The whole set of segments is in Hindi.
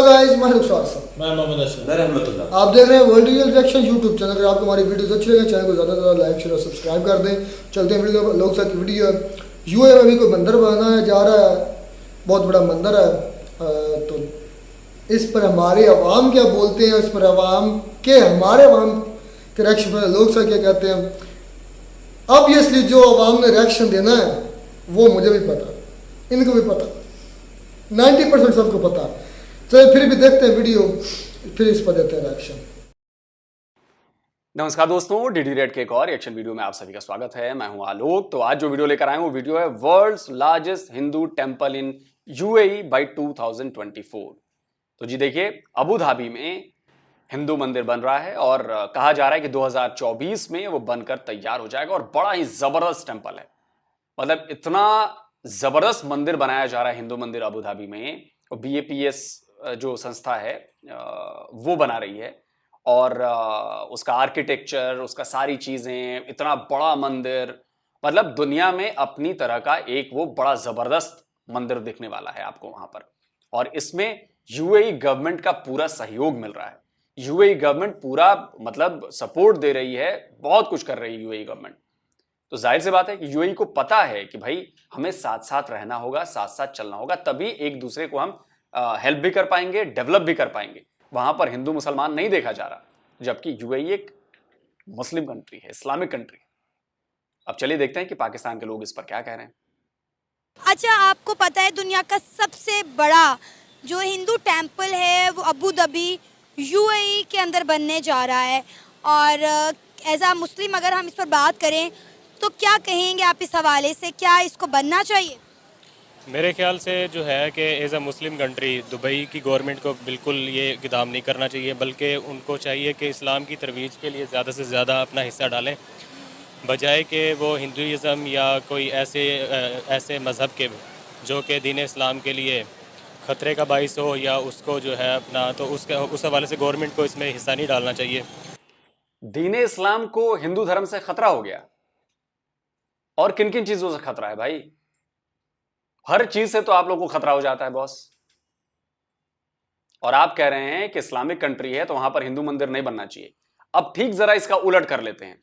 गाइस, मैं रुखसार मैं मोहम्मद अशरफ। मैं रहमतुल्लाह। आप देख रहे हैं world real reaction YouTube channel. अगर आपको हमारी वीडियोस अच्छी लगे चैनल को ज़्यादा से ज़्यादा लाइक शेयर और सब्सक्राइब कर दें। चलते हैं वीडियो लोग साथ की वीडियो। यूएई में अभी कोई मंदिर बनाया जा रहा है, बहुत बड़ा मंदिर है। तो इस पर हमारे अवाम क्या बोलते हैं, इस पर हमारे अवाम के रिएक्शन पर लोग साथ क्या कहते हैं। ऑब्वियसली जो अवाम ने रिएक्शन देना है वो मुझे भी पता, इनको भी पता, 90% सबको पता। चलिए फिर भी देखते हैं वीडियो, फिर इस पर देते हैं रिएक्शन। नमस्कार दोस्तों, डीडी रेड के एक और रिएक्शन वीडियो में आप सभी का स्वागत है। मैं हूं आलोक। तो आज जो वीडियो लेकर आए वो वीडियो है world's largest Hindu temple in UAE by 2024। तो जी देखिए, अबू धाबी में हिंदू मंदिर बन रहा है और कहा जा रहा है कि 2024 में वो बनकर तैयार हो जाएगा और बड़ा ही जबरदस्त टेंपल है। मतलब इतना जबरदस्त मंदिर बनाया जा रहा है हिंदू मंदिर अबू धाबी में। और BAPS जो संस्था है वो बना रही है और उसका आर्किटेक्चर, उसका सारी चीजें, इतना बड़ा मंदिर, मतलब दुनिया में अपनी तरह का एक वो बड़ा जबरदस्त मंदिर दिखने वाला है आपको वहां पर। और इसमें यूएई गवर्नमेंट का पूरा सहयोग मिल रहा है। यूएई गवर्नमेंट पूरा मतलब सपोर्ट दे रही है, बहुत कुछ कर रही है यूएई गवर्नमेंट। तो जाहिर सी बात है कि यूएई को पता है कि भाई हमें साथ साथ रहना होगा, साथ साथ चलना होगा, तभी एक दूसरे को हम हेल्प भी कर पाएंगे, डेवलप भी कर पाएंगे। वहां पर हिंदू मुसलमान नहीं देखा जा रहा, जबकि यूएई एक मुस्लिम कंट्री है, इस्लामिक कंट्री है। अब चलिए देखते हैं कि पाकिस्तान के लोग इस पर क्या कह रहे हैं। अच्छा, आपको पता है दुनिया का सबसे बड़ा जो हिंदू टेंपल है वो अबू धाबी यूएई के अंदर बनने जा रहा है। और एज अ मुस्लिम अगर हम इस पर बात करें तो क्या कहेंगे आप इस हवाले से, क्या इसको बनना चाहिए? मेरे ख्याल से जो है कि as a Muslim country Dubai की गवर्नमेंट को बिल्कुल ये इक़दाम नहीं करना चाहिए, बल्कि उनको चाहिए कि इस्लाम की तरवीज के लिए ज़्यादा से ज़्यादा अपना हिस्सा डालें, बजाय कि वो हिंदुइज़म या कोई ऐसे मज़हब के जो कि दीन इस्लाम के लिए ख़तरे का बाइस हो या उसको जो है अपना, तो उस हवाले से गवर्नमेंट को इसमें हिस्सा नहीं डालना चाहिए। दीन इस्लाम को हिंदू धर्म से खतरा हो गया, और किन किन चीजों से खतरा है भाई? हर चीज से तो आप लोगों को खतरा हो जाता है बॉस। और आप कह रहे हैं कि इस्लामिक कंट्री है तो वहां पर हिंदू मंदिर नहीं बनना चाहिए। अब ठीक जरा इसका उलट कर लेते हैं।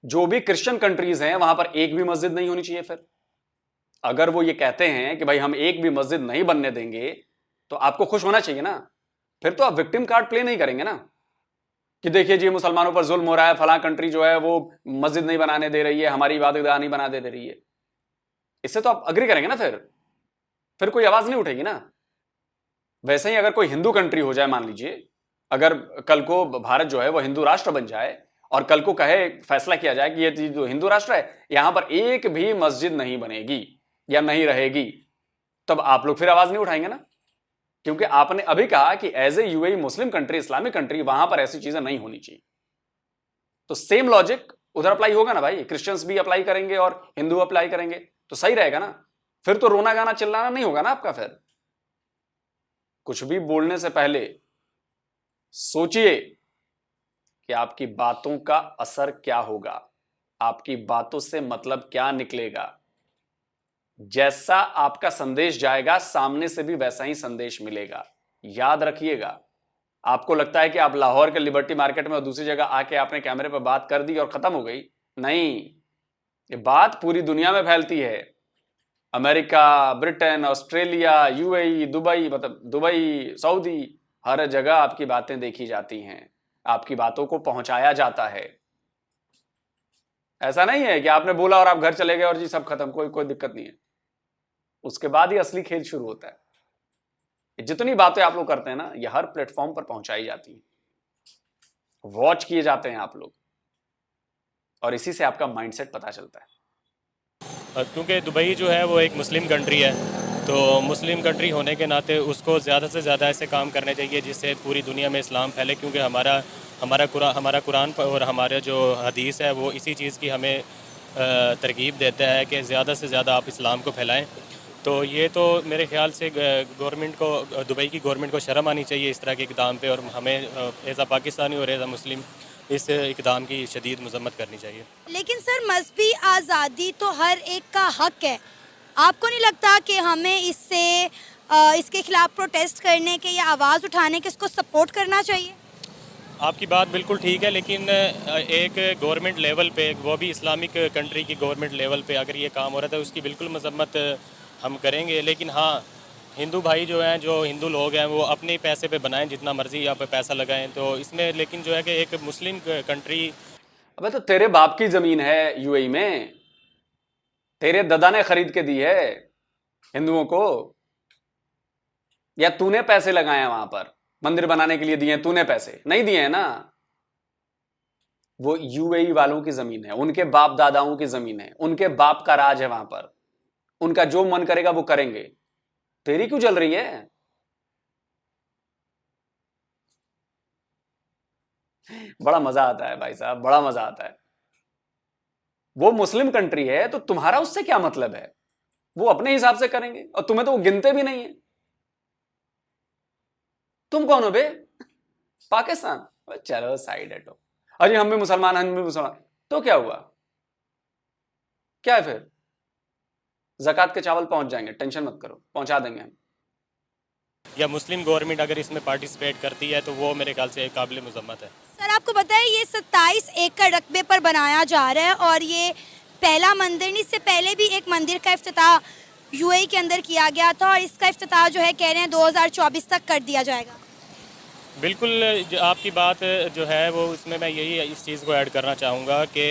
जो भी क्रिश्चियन कंट्रीज हैं वहां पर एक भी मस्जिद नहीं होनी चाहिए। फिर अगर वो ये कहते हैं कि भाई हम एक भी मस्जिद नहीं बनने देंगे, तो आपको खुश होना चाहिए ना। फिर तो आप विक्टिम कार्ड प्ले नहीं करेंगे ना कि देखिए जी मुसलमानों पर जुल्म हो रहा है, फलां कंट्री जो है वो मस्जिद नहीं बनाने दे रही है, हमारी इबादतगाह नहीं बना दे रही है। इससे तो आप अग्री करेंगे ना, फिर कोई आवाज नहीं उठेगी ना। वैसे ही अगर कोई हिंदू कंट्री हो जाए, मान लीजिए अगर कल को भारत जो है वो हिंदू राष्ट्र बन जाए और कल को कहे, फैसला किया जाए कि ये जो हिंदू राष्ट्र है यहां पर एक भी मस्जिद नहीं बनेगी या नहीं रहेगी, तब आप लोग फिर आवाज नहीं उठाएंगे ना। क्योंकि आपने अभी कहा कि as a UAE Muslim country, Islamic country, वहां पर ऐसी चीजें नहीं होनी चाहिए। तो सेम लॉजिक उधर अप्लाई होगा ना भाई। क्रिश्चियंस भी अप्लाई करेंगे और हिंदू अप्लाई करेंगे तो सही रहेगा ना। फिर तो रोना गाना चिल्लाना नहीं होगा ना आपका। फिर कुछ भी बोलने से पहले सोचिए कि आपकी बातों का असर क्या होगा, आपकी बातों से मतलब क्या निकलेगा। जैसा आपका संदेश जाएगा सामने से भी वैसा ही संदेश मिलेगा। याद रखिएगा। आपको लगता है कि आप लाहौर के लिबर्टी मार्केट में और दूसरी जगह आके आपने कैमरे पर बात कर दी और खत्म हो गई? नहीं, ये बात पूरी दुनिया में फैलती है। America, Britain, Australia, UAE, Dubai, मतलब दुबई, सऊदी, हर जगह आपकी बातें देखी जाती हैं, आपकी बातों को पहुंचाया जाता है। ऐसा नहीं है कि आपने बोला और आप घर चले गए और जी सब खत्म, कोई दिक्कत नहीं है। उसके बाद ही असली खेल शुरू होता है। जितनी बातें आप लोग करते हैं ना, ये हर प्लेटफॉर्म पर पहुंचाई जाती है, वॉच किए जाते हैं आप लोग, और इसी से आपका माइंडसेट पता चलता है। क्योंकि दुबई जो है वो एक मुस्लिम कंट्री है, तो मुस्लिम कंट्री होने के नाते उसको ज़्यादा से ज़्यादा ऐसे काम करने चाहिए जिससे पूरी दुनिया में इस्लाम फैले। क्योंकि हमारा कुरान और हमारा जो हदीस है वो इसी चीज़ की हमें तरगीब देता है कि ज़्यादा से ज़्यादा आप इस्लाम को फैलाएं। तो ये तो मेरे ख्याल से गवर्नमेंट को, दुबई की गवर्नमेंट को शर्म आनी चाहिए इस तरह के इक़दाम पे, और हमें एज़ अ पाकिस्तानी और एज़ अ मुस्लिम इस इक़दाम की शदीद मज़म्मत करनी चाहिए। लेकिन सर, मजहबी आज़ादी तो हर एक का हक है। आपको नहीं लगता कि हमें इससे इसके खिलाफ प्रोटेस्ट करने के या आवाज़ उठाने के, इसको सपोर्ट करना चाहिए? आपकी बात बिल्कुल ठीक है, लेकिन एक गवर्नमेंट लेवल पे, वो भी इस्लामिक कंट्री की गवर्नमेंट लेवल पे अगर ये काम हो रहा था उसकी बिल्कुल मजम्मत हम करेंगे। लेकिन हाँ, हिंदू भाई जो हैं, जो हिंदू लोग हैं, वो अपने पैसे पे बनाएं, जितना मर्जी आप पैसा लगाएं। तो इसमें लेकिन जो है कि एक मुस्लिम कंट्री। अबे तो तेरे बाप की जमीन है यूएई में, तेरे दादा ने खरीद के दी है हिंदुओं को, या तूने पैसे लगाए हैं वहां पर मंदिर बनाने के लिए? दिए हैं तूने? पैसे नहीं दिए हैं ना। वो यूएई वालों की जमीन है, उनके बाप दादाओं की जमीन है, उनके बाप का राज है वहां पर, उनका जो मन करेगा वो करेंगे। तेरी क्यों चल रही है? बड़ा मजा आता है भाई साहब, बड़ा मजा आता है। वो मुस्लिम कंट्री है तो तुम्हारा उससे क्या मतलब है? वो अपने हिसाब से करेंगे और तुम्हें तो वो गिनते भी नहीं है। तुम कौन हो बे? पाकिस्तान? चलो साइड हटो। अरे हम भी मुसलमान, हम भी मुसलमान, तो क्या हुआ? क्या है फिर? ज़कात के चावल पहुंच जाएंगे, टेंशन मत करो, पहुंचा देंगे हम। या मुस्लिम गवर्नमेंट अगर इसमें पार्टिसिपेट करती है तो वो मेरे ख्याल से काबिल मुजम्मत है। सर आपको पता है ये 27 एकड़ रकबे पर बनाया जा रहा है और ये पहला मंदिर नहीं, इससे पहले भी एक मंदिर का इफ्तिताह यूएई के अंदर किया गया था और इसका इफ्तिताह जो है कह रहे हैं 2024 तक कर दिया जाएगा। बिल्कुल आपकी बात जो है वो, उसमें मैं यही इस चीज़ को ऐड करना चाहूँगा कि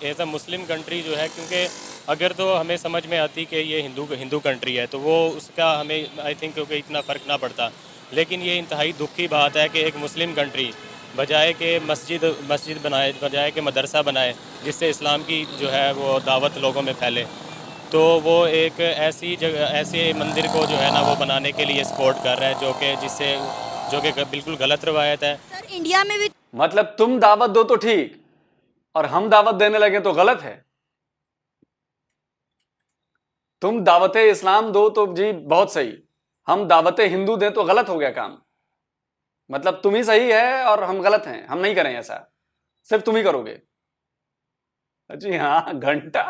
एज अ मुस्लिम कंट्री जो है, क्योंकि अगर तो हमें समझ में आती कि ये हिंदू कंट्री है तो वो उसका हमें आई थिंक क्योंकि इतना फ़र्क ना पड़ता। लेकिन ये इंतहाई दुख की बात है कि एक मुस्लिम कंट्री बजाय के मस्जिद बनाए, बजाय के मदरसा बनाए जिससे इस्लाम की जो है वो दावत लोगों में फैले, तो वो एक ऐसी जगह, ऐसे मंदिर को जो है ना वो बनाने के लिए सपोर्ट कर रहा है जो कि बिल्कुल गलत रवायत है। सर इंडिया में भी मतलब तुम दावत दो तो ठीक और हम दावत देने लगे तो गलत है? तुम दावत इस्लाम दो तो जी बहुत सही, हम दावत हिंदू दें तो गलत हो गया काम। मतलब तुम ही सही है और हम गलत हैं, हम नहीं करें ऐसा, सिर्फ तुम ही करोगे। जी हाँ, घंटा।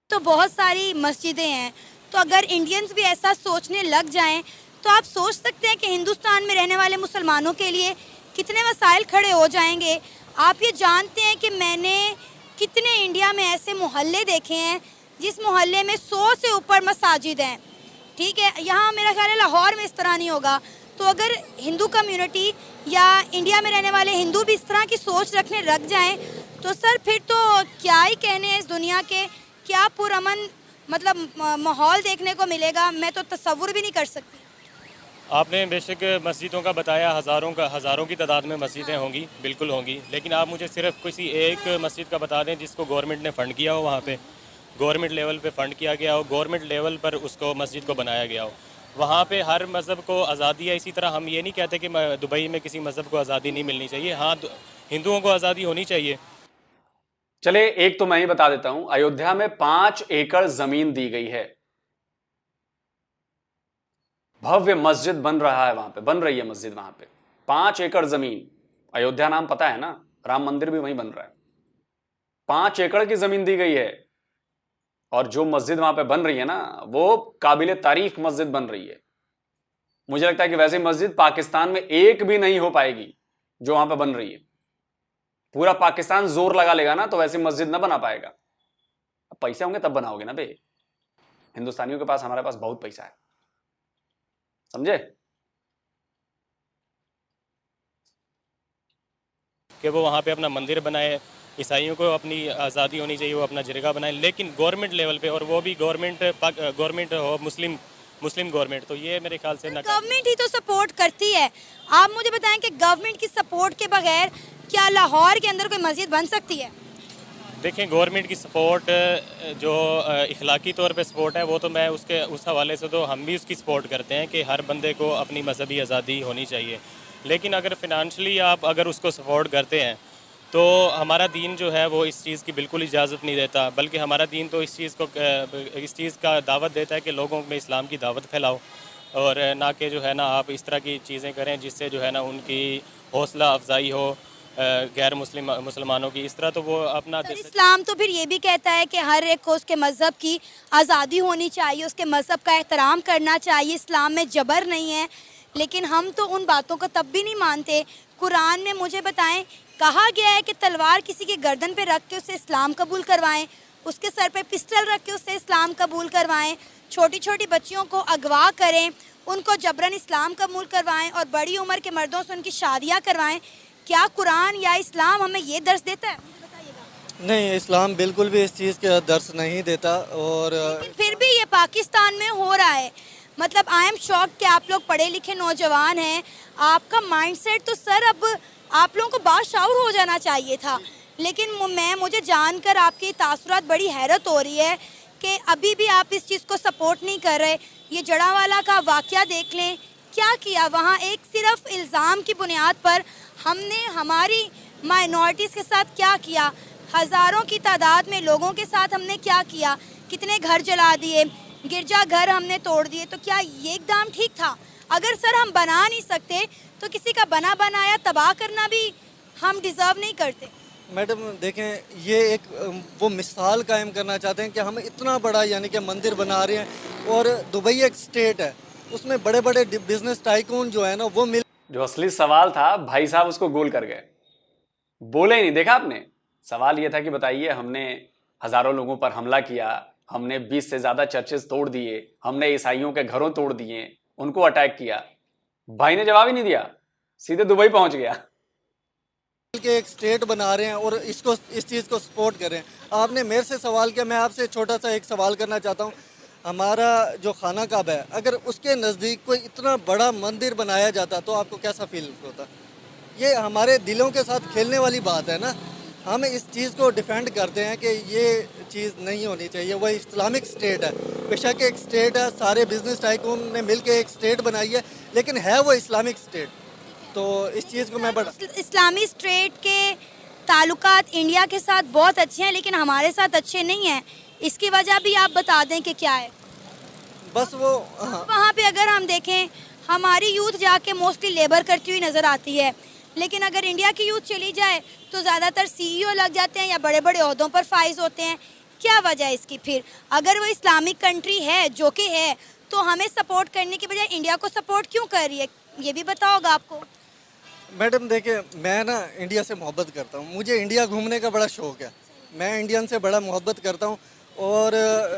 तो बहुत सारी मस्जिदें हैं, तो अगर इंडियंस भी ऐसा सोचने लग जाएं तो आप सोच सकते हैं कि हिंदुस्तान में रहने वाले मुसलमानों के लिए कितने मसाइल खड़े हो जाएंगे। आप ये जानते हैं कि मैंने कितने इंडिया में ऐसे मोहल्ले देखे हैं जिस मोहल्ले में 100 से ऊपर मसाजिद हैं, ठीक है। यहाँ मेरा ख्याल है लाहौर में इस तरह नहीं होगा। तो अगर हिंदू कम्युनिटी या इंडिया में रहने वाले हिंदू भी इस तरह की सोच रखने लग जाएं तो सर फिर तो क्या ही कहने हैं इस दुनिया के, क्या पुरअमन मतलब माहौल देखने को मिलेगा, मैं तो तसव्वुर भी नहीं कर सकती। आपने बेशक मस्जिदों का बताया, हज़ारों की तादाद में मस्जिदें होंगी, बिल्कुल होंगी, लेकिन आप मुझे सिर्फ किसी एक मस्जिद का बता दें जिसको गवर्नमेंट ने फ़ंड किया हो, वहाँ पे गवर्नमेंट लेवल पे फ़ंड किया गया हो, गवर्नमेंट लेवल पर उसको मस्जिद को बनाया गया हो, वहाँ पे हर मज़हब को आज़ादी है। इसी तरह हम ये नहीं कहते कि दुबई में किसी मज़हब को आज़ादी नहीं मिलनी चाहिए, हाँ हिंदुओं को आज़ादी होनी चाहिए। चले एक तो मैं ही बता देता हूं, अयोध्या में 5 एकड़ जमीन दी गई है, भव्य मस्जिद बन रहा है वहां पे, बन रही है मस्जिद वहां पे। 5 एकड़ जमीन, अयोध्या नाम पता है ना, राम मंदिर भी वहीं बन रहा है। 5 एकड़ की जमीन दी गई है और जो मस्जिद वहां पे बन रही है ना वो काबिले तारीफ मस्जिद बन रही है। मुझे लगता है कि वैसी मस्जिद पाकिस्तान में एक भी नहीं हो पाएगी जो वहां पे बन रही है। पूरा पाकिस्तान जोर लगा लेगा ना तो वैसी मस्जिद ना बना पाएगा। अब पैसे होंगे तब बनाओगे ना बे, हिंदुस्तानियों के पास, हमारे पास बहुत पैसा है, समझे? कि वो वहाँ पे अपना मंदिर बनाए, ईसाइयों को अपनी आज़ादी होनी चाहिए, वो अपना जरगा बनाए, लेकिन गवर्नमेंट लेवल पे, और वो भी गवर्नमेंट हो मुस्लिम गवर्नमेंट, तो ये मेरे ख्याल से ना, गवर्नमेंट ही तो सपोर्ट करती है। आप मुझे बताएं कि गवर्नमेंट की सपोर्ट के बगैर क्या लाहौर के अंदर कोई मस्जिद बन सकती है? देखें गवर्नमेंट की सपोर्ट जो इखलाकी तौर पे सपोर्ट है वो तो मैं उस हवाले से तो हम भी उसकी सपोर्ट करते हैं कि हर बंदे को अपनी मजहबी आज़ादी होनी चाहिए। लेकिन अगर फिनंशियली आप अगर उसको सपोर्ट करते हैं तो हमारा दीन जो है वो इस चीज़ की बिल्कुल इजाज़त नहीं देता, बल्कि हमारा दीन तो इस चीज़ का दावत देता है कि लोगों में इस्लाम की दावत फैलाओ, और ना कि जो है ना आप इस तरह की चीज़ें करें जिससे जो है ना उनकी हौसला अफजाई हो गैर मुसलमानों की, इस तरह तो वो अपना सर, इस्लाम तो फिर ये भी कहता है कि हर एक को उसके मज़हब की आज़ादी होनी चाहिए, उसके मज़हब का एहतराम करना चाहिए, इस्लाम में जबर नहीं है। लेकिन हम तो उन बातों को तब भी नहीं मानते। कुरान में मुझे बताएं, कहा गया है कि तलवार किसी के गर्दन पे रख के उससे इस्लाम कबूल करवाएं, उसके सर पे पिस्टल रख के उससे इस्लाम कबूल करवाएं, छोटी छोटी बच्चियों को अगवा करें, उनको जबरन इस्लाम कबूल करवाएं और बड़ी उम्र के मर्दों से उनकी शादियाँ करवाएं। क्या कुरान या इस्लाम हमें ये दर्श देता है? मुझे बताइएगा। नहीं, इस्लाम बिल्कुल भी इस चीज़ का दर्श नहीं देता। और लेकिन फिर भी ये पाकिस्तान में हो रहा है। मतलब आई एम शॉक कि आप लोग पढ़े लिखे नौजवान हैं, आपका माइंडसेट तो सर अब आप लोगों को बाशाऊर हो जाना चाहिए था। लेकिन मुझे जानकर आपकी तासुरात बड़ी हैरत हो रही है कि अभी भी आप इस चीज़ को सपोर्ट नहीं कर रहे। ये जड़ावाला का वाक़या देख लें, क्या किया वहाँ। एक सिर्फ इल्ज़ाम की बुनियाद पर हमने हमारी माइनॉरिटीज़ के साथ क्या किया, हज़ारों की तादाद में लोगों के साथ हमने क्या किया, कितने घर जला दिए, गिरजा घर हमने तोड़ दिए। तो क्या ये एकदम ठीक था? अगर सर हम बना नहीं सकते तो किसी का बना बनाया तबाह करना भी हम डिज़र्व नहीं करते। मैडम देखें, ये एक वो मिसाल कायम करना चाहते हैं कि हम इतना बड़ा यानी कि मंदिर बना रहे हैं, और दुबई एक स्टेट है, उसमें बड़े बड़े बिजनेस टाइकून जो है ना वो मिल। जो असली सवाल था भाई साहब उसको गोल कर गए, बोले ही नहीं। देखा आपने, सवाल यह था कि बताइए हमने हजारों लोगों पर हमला किया, हमने 20 से ज्यादा चर्चेस तोड़ दिए, हमने ईसाइयों के घरों तोड़ दिए, उनको अटैक किया। भाई ने जवाब ही नहीं दिया, सीधे दुबई पहुंच गया। के एक स्टेट बना रहे हैं और इसको इस चीज़ को सपोर्ट कर रहे हैं। आपने मेरे से सवाल किया, मैं आपसे छोटा सा एक सवाल करना चाहता हूँ। हमारा जो खाना काबा है, अगर उसके नज़दीक कोई इतना बड़ा मंदिर बनाया जाता तो आपको कैसा फील होता? ये हमारे दिलों के साथ खेलने वाली बात है ना। हम इस चीज़ को डिफेंड करते हैं कि ये चीज़ नहीं होनी चाहिए। वह इस्लामिक स्टेट है, बेशक एक स्टेट है, सारे बिजनेस टाइकून ने मिल के एक स्टेट बनाई है, लेकिन है वो इस्लामिक स्टेट। तो इस चीज़ को मैं बड़ा इस्लामी स्टेट के ताल्लुकात इंडिया के साथ बहुत अच्छे हैं, लेकिन हमारे साथ अच्छे नहीं हैं। इसकी वजह भी आप बता दें कि क्या है? बस वो वहाँ पे अगर हम देखें, हमारी यूथ जाके मोस्टली लेबर करती हुई नज़र आती है, लेकिन अगर इंडिया की यूथ चली जाए तो ज़्यादातर सीईओ लग जाते हैं या बड़े बड़े ओहदों पर फाइज होते हैं। क्या वजह है इसकी? फिर अगर वो इस्लामिक कंट्री है जो कि है, तो हमें सपोर्ट करने की बजाय इंडिया को सपोर्ट क्यों कर रही है? ये भी बताओगा आपको। मैडम देखिए, मैं ना इंडिया से मोहब्बत करता हूँ, मुझे इंडिया घूमने का बड़ा शौक़ है। मैं इंडियन से बड़ा मोहब्बत करता हूँ, और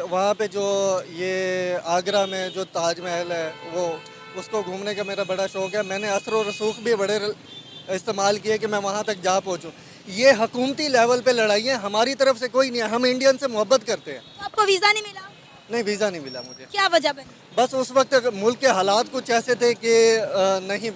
वहाँ पे जो ये आगरा में जो ताजमहल है वो उसको घूमने का मेरा बड़ा शौक़ है। मैंने असर और रसूख भी बड़े इस्तेमाल किए कि मैं वहाँ तक जा पहुँचूँ। ये हुकूमती लेवल पे लड़ाई है, हमारी तरफ से कोई नहीं है। हम इंडियन से मोहब्बत करते हैं। तो आपको वीज़ा नहीं मिला? नहीं, वीज़ा नहीं मिला मुझे। क्या वजह बनी? बस उस वक्त मुल्क के हालात कुछ ऐसे थे कि नहीं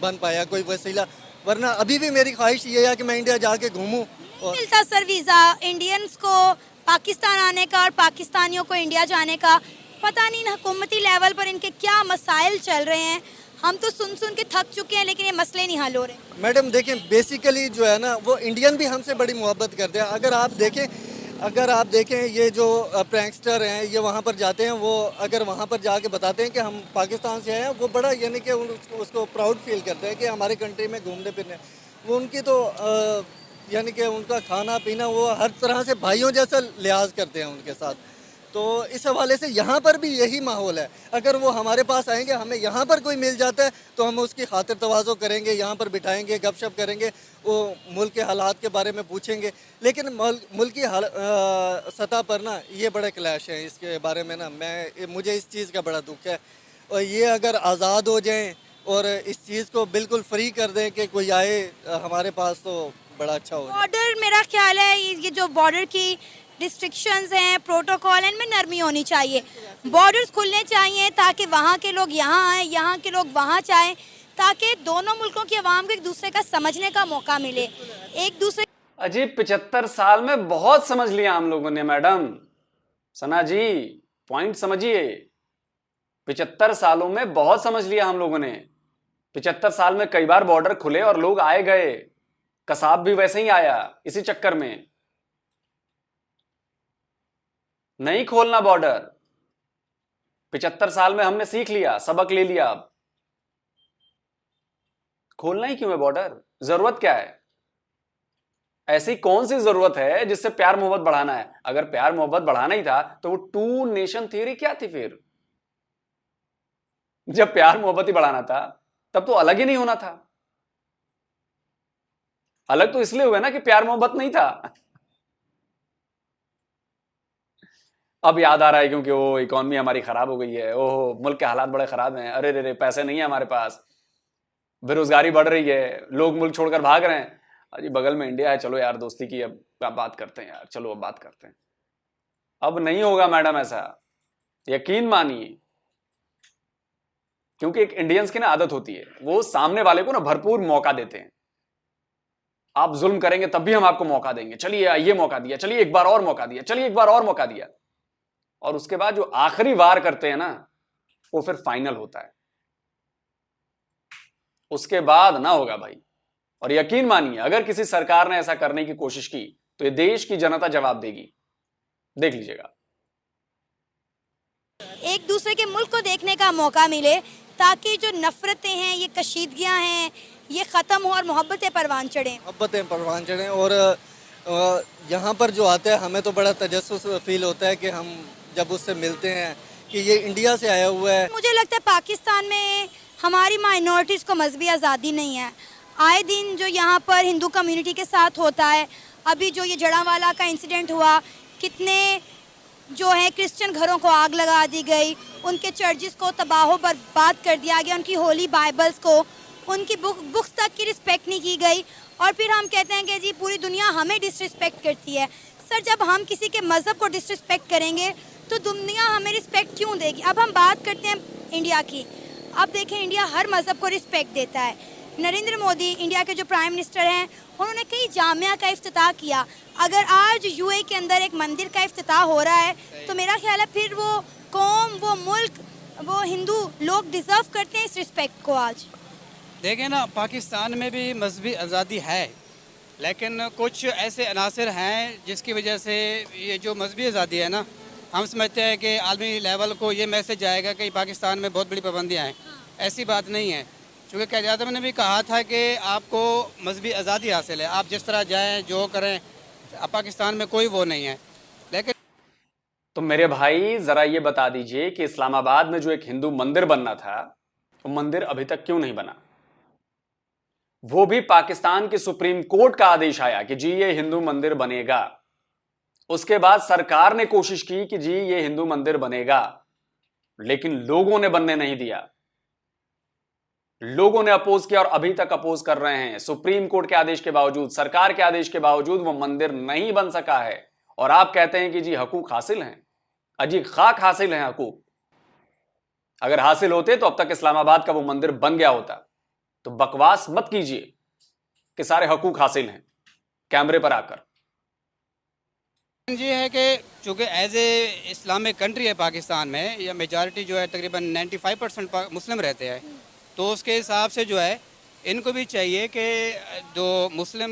बन पाया कोई वसीला, वरना अभी भी मेरी ख्वाहिश ये है कि मैं इंडिया जाके घूमूं। और मिलता सर वीज़ा इंडियंस को पाकिस्तान आने का और पाकिस्तानियों को इंडिया जाने का। पता नहीं हुकूमती लेवल पर इनके क्या मसाइल चल रहे हैं। हम तो सुन सुन के थक चुके हैं, लेकिन ये मसले नहीं हल हो रहे। मैडम देखें, बेसिकली जो है ना वो इंडियन भी हमसे बड़ी मोहब्बत करते हैं। अगर आप देखें ये जो प्रैंकस्टर हैं, ये वहाँ पर जाते हैं, वो अगर वहाँ पर जाके बताते हैं कि हम पाकिस्तान से आए हैं, वो बड़ा यानी कि उसको प्राउड फील करते हैं कि हमारे कंट्री में घूमने फिरने। वो उनकी तो यानी कि उनका खाना पीना, वो हर तरह से भाइयों जैसा लिहाज करते हैं उनके साथ। तो इस हवाले से यहाँ पर भी यही माहौल है। अगर वो हमारे पास आएंगे, हमें यहाँ पर कोई मिल जाता है तो हम उसकी खातिर तवाज़ो करेंगे, यहाँ पर बिठाएंगे, गपशप करेंगे, वो मुल्क के हालात के बारे में पूछेंगे। लेकिन मुल्क की सतह पर ना ये बड़े क्लैश हैं। इसके बारे में ना मुझे इस चीज़ का बड़ा दुख है। और ये अगर आज़ाद हो जाएँ और इस चीज़ को बिल्कुल फ्री कर दें कि कोई आए हमारे पास, तो बड़ा अच्छा हो। बॉर्डर, मेरा ख्याल है ये जो बॉर्डर की रिस्ट्रिक्शंस हैं, प्रोटोकॉल है, इनमें नरमी होनी चाहिए। बॉर्डर्स खुलने चाहिए ताकि वहाँ के लोग यहाँ आएँ, यहाँ के लोग वहाँ जाएँ, ताकि दोनों मुल्कों की आवाम को एक दूसरे का समझने का मौका मिले। एक दूसरे अजीब 75 साल में बहुत समझ लिया हम लोगों ने। मैडम सना जी, पॉइंट समझिए। 75 सालों में बहुत समझ लिया हम लोगों ने। 75 साल में कई बार बॉर्डर खुले और लोग आए गए। कसाब भी वैसे ही आया इसी चक्कर में। नहीं खोलना बॉर्डर। 75 साल में हमने सीख लिया, सबक ले लिया। अब खोलना ही क्यों है बॉर्डर? जरूरत क्या है? ऐसी कौन सी जरूरत है जिससे प्यार मोहब्बत बढ़ाना है? अगर प्यार मोहब्बत बढ़ाना ही था तो वो टू नेशन थ्योरी क्या थी फिर? जब प्यार मोहब्बत ही बढ़ाना था तब तो अलग ही नहीं होना था। अलग तो इसलिए हुआ ना कि प्यार मोहब्बत नहीं था। अब याद आ रहा है क्योंकि वो इकोनॉमी हमारी खराब हो गई है, ओहो मुल्क के हालात बड़े खराब हैं, अरे रे पैसे नहीं है हमारे पास, बेरोजगारी बढ़ रही है, लोग मुल्क छोड़कर भाग रहे हैं। अजी बगल में इंडिया है, चलो यार दोस्ती की अब बात करते हैं यार, चलो अब बात करते हैं। अब नहीं होगा मैडम ऐसा, यकीन मानिए। क्योंकि एक इंडियंस की ना आदत होती है, वो सामने वाले को ना भरपूर मौका देते हैं। आप जुल्म करेंगे तब भी हम आपको मौका देंगे, चलिए ये मौका दिया, चलिए एक बार और मौका दिया, चलिए एक बार और मौका दिया। और उसके बाद जो आखिरी वार करते हैं ना, वो फिर फाइनल होता है, उसके बाद ना होगा भाई। और यकीन मानिए अगर किसी सरकार ने ऐसा करने की कोशिश की तो ये देश की जनता जवाब देगी, देख लीजिएगा। एक दूसरे के मुल्क को देखने का मौका मिले ताकि जो नफरतें हैं, ये कशीदगियां हैं, ये ख़त्म हो और मोहब्बतें परवान चढ़ें। मोहब्बतें परवान चढ़ें। और यहाँ पर जो आते हैं हमें तो बड़ा तजस्सुस फील होता है कि हम जब उससे मिलते हैं कि ये इंडिया से आया हुआ है। मुझे लगता है पाकिस्तान में हमारी माइनॉरिटीज़ को मजहबी आज़ादी नहीं है। आए दिन जो यहाँ पर हिंदू कम्युनिटी के साथ होता है, अभी जो ये जड़ावाला का इंसिडेंट हुआ, कितने जो है क्रिश्चियन घरों को आग लगा दी गई, उनके चर्चिस को तबाह बर्बाद कर दिया गया, उनकी होली बाइबल्स को, उनकी बुक्स तक की रिस्पेक्ट नहीं की गई। और फिर हम कहते हैं कि जी पूरी दुनिया हमें डिसरिस्पेक्ट करती है। सर जब हम किसी के मज़हब को डिसरिस्पेक्ट करेंगे तो दुनिया हमें रिस्पेक्ट क्यों देगी? अब हम बात करते हैं इंडिया की। अब देखें इंडिया हर मज़हब को रिस्पेक्ट देता है। नरेंद्र मोदी इंडिया के जो प्राइम मिनिस्टर हैं, उन्होंने कई जामिया का इफ्तिताह किया। अगर आज यूएई के अंदर एक मंदिर का इफ्तिताह हो रहा है तो मेरा ख्याल है फिर वो कौम, वो मुल्क, वो हिंदू लोग डिज़र्व करते हैं इस रिस्पेक्ट को। आज देखें ना, पाकिस्तान में भी मजहबी आज़ादी है, लेकिन कुछ ऐसे अनासर हैं जिसकी वजह से ये जो मजहबी आज़ादी है ना, हम समझते हैं कि आलमी लेवल को ये मैसेज आएगा कि पाकिस्तान में बहुत बड़ी पाबंदियाँ हैं। ऐसी बात नहीं है, क्योंकि क़यादत ने भी कहा था कि आपको मजहबी आज़ादी हासिल है, आप जिस तरह जाएँ जो करें, पाकिस्तान में कोई वो नहीं है। लेकिन तो मेरे भाई जरा ये बता दीजिए कि इस्लामाबाद में जो एक हिंदू मंदिर बनना था, वो मंदिर अभी तक क्यों नहीं बना? वो भी पाकिस्तान की सुप्रीम कोर्ट का आदेश आया कि जी ये हिंदू मंदिर बनेगा। उसके बाद सरकार ने कोशिश की कि जी ये हिंदू मंदिर बनेगा, लेकिन लोगों ने बनने नहीं दिया। लोगों ने अपोज किया और अभी तक अपोज कर रहे हैं। सुप्रीम कोर्ट के आदेश के बावजूद, सरकार के आदेश के बावजूद वो मंदिर नहीं बन सका है। और आप कहते हैं कि जी हकूक हासिल हैं। अजी खाक हासिल हैं हकूक। अगर हासिल होते तो अब तक इस्लामाबाद का वो मंदिर बन गया होता। तो बकवास मत कीजिए कि सारे हकूक हासिल हैं कैमरे पर आकर। ये है कि चूँकि एज ए इस्लामिक कंट्री है पाकिस्तान में, या मेजॉरिटी जो है तकरीबन 95% मुस्लिम रहते हैं, तो उसके हिसाब से जो है इनको भी चाहिए कि जो मुस्लिम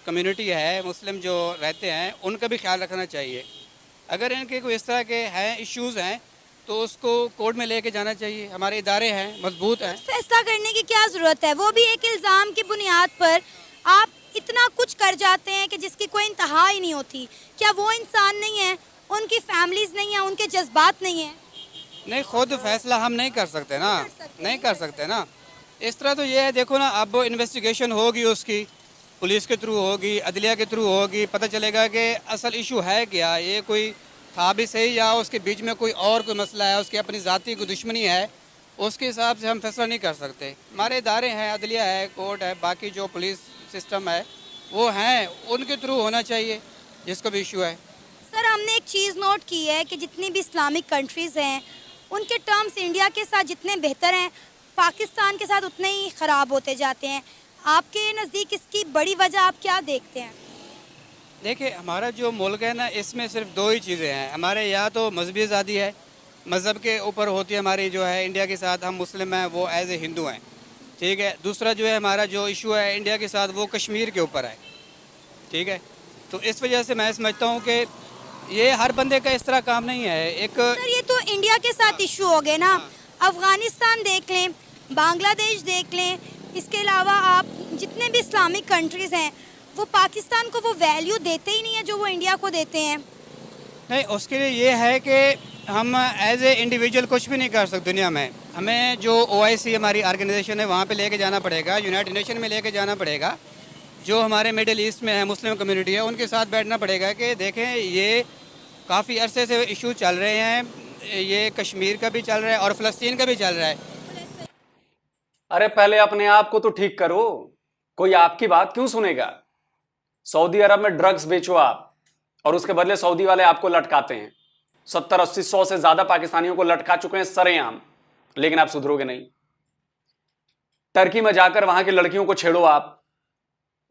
कम्युनिटी है, मुस्लिम जो रहते हैं, उनका भी ख्याल रखना चाहिए। अगर इनके कोई इस तरह के हैं इश्यूज़ हैं तो उसको कोर्ट में लेके जाना चाहिए। हमारे इदारे हैं, मजबूत हैं। फैसला करने की क्या ज़रूरत है? वो भी एक इल्ज़ाम की बुनियाद पर आप इतना कुछ कर जाते हैं कि जिसकी कोई इंतहा ही नहीं होती। क्या वो इंसान नहीं है? उनकी फैमिलीज़ नहीं है, उनके जज्बात नहीं है? नहीं, खुद फैसला हम नहीं कर सकते ना, नहीं कर सकते ना। इस तरह तो ये है, देखो ना, अब इन्वेस्टिगेशन होगी, उसकी पुलिस के थ्रू होगी, अदलिया के थ्रू होगी, पता चलेगा कि असल इशू है क्या, ये कोई था भी सही या उसके बीच में कोई और कोई मसला है, उसकी अपनी ज़ाती कोई दुश्मनी है। उसके हिसाब से हम फैसला नहीं कर सकते। हमारे इदारे हैं, अदलिया है, कोर्ट है, बाकी जो पुलिस सिस्टम है वो हैं, उनके थ्रू होना चाहिए जिसको भी इशू है। सर हमने एक चीज़ नोट की है कि जितनी भी इस्लामिक कंट्रीज़ हैं, उनके टर्म्स इंडिया के साथ जितने बेहतर हैं, पाकिस्तान के साथ उतने ही ख़राब होते जाते हैं। आपके नज़दीक इसकी बड़ी वजह आप क्या देखते हैं? देखिए, हमारा जो मुल्क है ना, इसमें सिर्फ दो ही चीज़ें हैं। हमारे या तो मजहबी आज़ादी है, मज़हब के ऊपर होती है हमारी जो है, इंडिया के साथ हम मुस्लिम हैं, वो एज ए हिंदू हैं, ठीक है। दूसरा जो है हमारा जो इशू है इंडिया के साथ, वो कश्मीर के ऊपर है, ठीक है। तो इस वजह से मैं समझता हूँ कि ये हर बंदे का इस तरह काम नहीं है। एक सर ये तो इंडिया के साथ इशू हो गए ना, अफ़गानिस्तान देख लें, बांग्लादेश देख लें, इसके अलावा आप जितने भी इस्लामिक कंट्रीज़ हैं वो पाकिस्तान को वो वैल्यू देते ही नहीं है जो वो इंडिया को देते हैं। नहीं, उसके लिए ये है कि हम एज ए इंडिविजुअल कुछ भी नहीं कर सकते दुनिया में। हमें जो OIC हमारी ऑर्गेनाइजेशन है वहाँ पे लेके जाना पड़ेगा, यूनाइटेड नेशन में लेके जाना पड़ेगा। जो हमारे मिडिल ईस्ट में है मुस्लिम कम्युनिटी है उनके साथ बैठना पड़ेगा कि देखें ये काफ़ी अरसे से इशू चल रहे हैं, ये कश्मीर का भी चल रहा है और फ़लस्तीन का भी चल रहा है। अरे पहले अपने आप को तो ठीक करो, कोई आपकी बात क्यों सुनेगा। सऊदी अरब में ड्रग्स बेचो आप और उसके बदले सऊदी वाले आपको लटकाते हैं। 70, 80, 100 से ज्यादा पाकिस्तानियों को लटका चुके हैं सरेआम, लेकिन आप सुधरोगे नहीं। टर्की में जाकर वहां की लड़कियों को छेड़ो आप।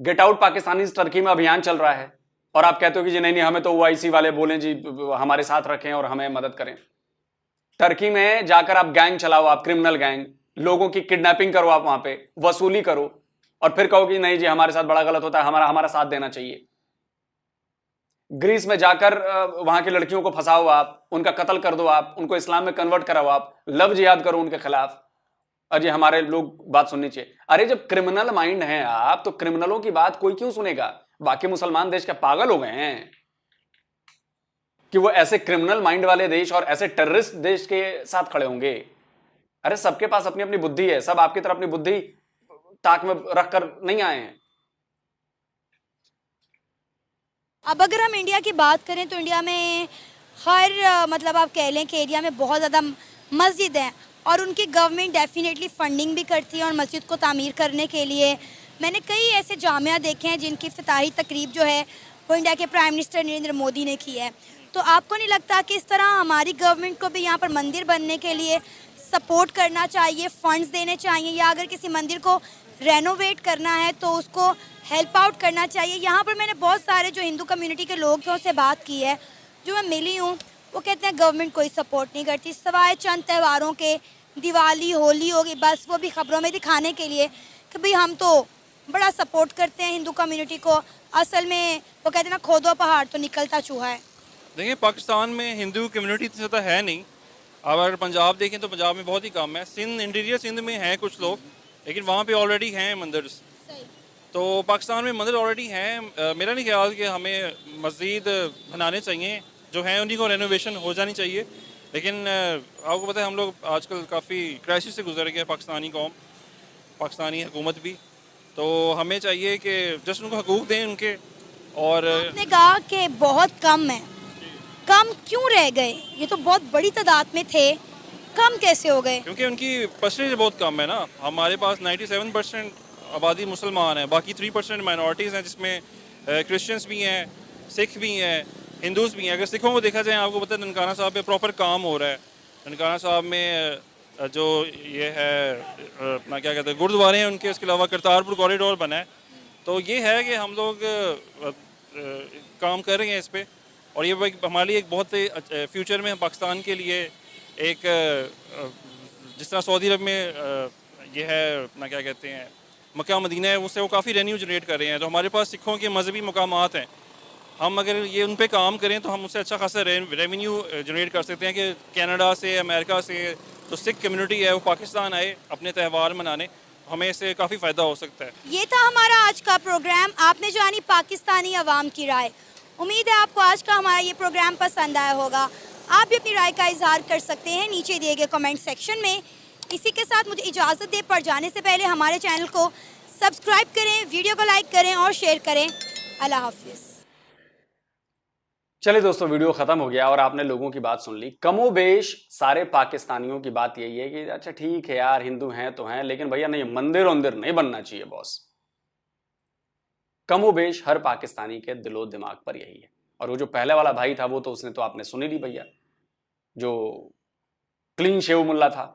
गेट आउट पाकिस्तानी टर्की में अभियान चल रहा है और आप कहते हो कि जी नहीं नहीं, हमें तो OIC वाले बोले जी हमारे साथ रखें और हमें मदद करें। टर्की में जाकर आप गैंग चलाओ, आप क्रिमिनल गैंग, लोगों की किडनैपिंग करो, आप वहां पे वसूली करो और फिर कहो कि नहीं जी हमारे साथ बड़ा गलत होता है, हमारा साथ देना चाहिए। ग्रीस में जाकर वहां की लड़कियों को फंसाओ आप, उनका कत्ल कर दो आप, उनको इस्लाम में कन्वर्ट कराओ आप, लव जिहाद करो उनके खिलाफ। अरे हमारे लोग बात सुननी चाहिए। अरे जब क्रिमिनल माइंड हैं आप तो क्रिमिनलों की बात कोई क्यों सुनेगा। बाकी मुसलमान देश के पागल हो गए हैं कि वो ऐसे क्रिमिनल माइंड वाले देश और ऐसे टेररिस्ट देश के साथ खड़े होंगे। अरे सबके पास अपनी अपनी बुद्धि है, सब आपकी तरह अपनी बुद्धि ताक में रखकर नहीं आए हैं। अब अगर हम इंडिया की बात करें तो इंडिया में हर मतलब आप कह लें कि एरिया में बहुत ज़्यादा मस्जिद हैं और उनकी गवर्नमेंट डेफिनेटली फंडिंग भी करती है और मस्जिद को तामीर करने के लिए मैंने कई ऐसे जामिया देखे हैं जिनकी इफ्तिताही तकरीब जो है वो इंडिया के प्राइम मिनिस्टर नरेंद्र मोदी ने की है। तो आपको नहीं लगता कि इस तरह हमारी गवर्नमेंट को भी यहाँ पर मंदिर बनने के लिए सपोर्ट करना चाहिए, फंड्स देने चाहिए, या अगर किसी मंदिर को रेनोवेट करना है तो उसको हेल्प आउट करना चाहिए? यहाँ पर मैंने बहुत सारे जो हिंदू कम्युनिटी के लोग हैं उनसे बात की है, जो मैं मिली हूँ, वो कहते हैं गवर्नमेंट कोई सपोर्ट नहीं करती सिवाय चंद त्योहारों के, दिवाली होली होगी बस, वो भी खबरों में दिखाने के लिए कि भाई हम तो बड़ा सपोर्ट करते हैं हिंदू कम्युनिटी को। असल में वो कहते हैं ना, खोदो पहाड़ तो निकलता चूहा है। देखिए पाकिस्तान में हिंदू कम्युनिटी तो है नहीं। अब अगर पंजाब देखें तो पंजाब में बहुत ही कम है। सिंध, इंटीरियर सिंध में हैं कुछ लोग, लेकिन वहाँ पे ऑलरेडी हैं मंदिर। तो पाकिस्तान में मंदिर ऑलरेडी हैं। मेरा नहीं ख्याल कि हमें मस्जिद बनाने चाहिए, जो हैं उन्हीं को रेनोवेशन हो जानी चाहिए। लेकिन आपको पता है हम लोग आजकल काफ़ी क्राइसिस से गुजर गए, पाकिस्तानी कौम, पाकिस्तानी हुकूमत भी। तो हमें चाहिए कि जस्ट उनको हकूक़ दें उनके। और आपने कहा कि बहुत कम है, कम क्यों रह गए? ये तो बहुत बड़ी तादाद में थे, कम कैसे हो गए? क्योंकि उनकी परसेंटेज बहुत कम है ना। हमारे पास 97% आबादी मुसलमान है, बाकी 3% माइनॉरिटीज़ हैं, जिसमें क्रिश्चियंस भी हैं, सिख भी हैं, हिंदूज़ भी हैं। अगर सिखों को देखा जाए, आपको पता है ननकाना साहब पे प्रॉपर काम हो रहा है। ननकाना साहब में जो ये है अपना क्या कहते हैं गुरुद्वारे हैं उनके, उसके अलावा करतारपुर कॉरिडोर बना है। तो ये है कि हम लोग काम कर रहे हैं इस पर, और ये हमारे लिए एक बहुत फ्यूचर में पाकिस्तान के लिए एक जिस तरह सऊदी अरब में ये है अपना क्या कहते हैं मक्का मदीना है, उससे वो काफ़ी रेवेन्यू जनरेट कर रहे हैं। तो हमारे पास सिखों के मजहबी मकामात हैं, हम अगर ये उन पे काम करें तो हम उससे अच्छा खासा रेवेन्यू जनरेट कर सकते हैं कि कनाडा से, अमेरिका से तो सिख कम्युनिटी है वो पाकिस्तान आए अपने त्यौहार मनाने, हमें इससे काफ़ी फ़ायदा हो सकता है। ये था हमारा आज का प्रोग्राम, आपने जानी पाकिस्तानी अवाम की राय। उम्मीद है आपको आज का हमारा ये प्रोग्राम पसंद आया होगा। आप भी अपनी राय का इजहार कर सकते हैं नीचे दिए गए कमेंट सेक्शन में। इसी के साथ मुझे इजाज़त दे, पर जाने से पहले हमारे चैनल को सब्सक्राइब करें, वीडियो को लाइक करें और शेयर करें। अल्लाह हाफिज़। चलिए दोस्तों, वीडियो खत्म हो गया और आपने लोगों की बात सुन ली। कमोबेश सारे पाकिस्तानियों की बात यही है कि अच्छा ठीक है यार, हिंदू हैं तो हैं, लेकिन भैया नहीं, मंदिर वंदिर नहीं बनना चाहिए बॉस। कमोबेश हर पाकिस्तानी के दिलो दिमाग पर यही है। और वो जो पहले वाला भाई था वो तो उसने तो आपने सुनी ली भैया, जो क्लीन शेव मुल्ला था।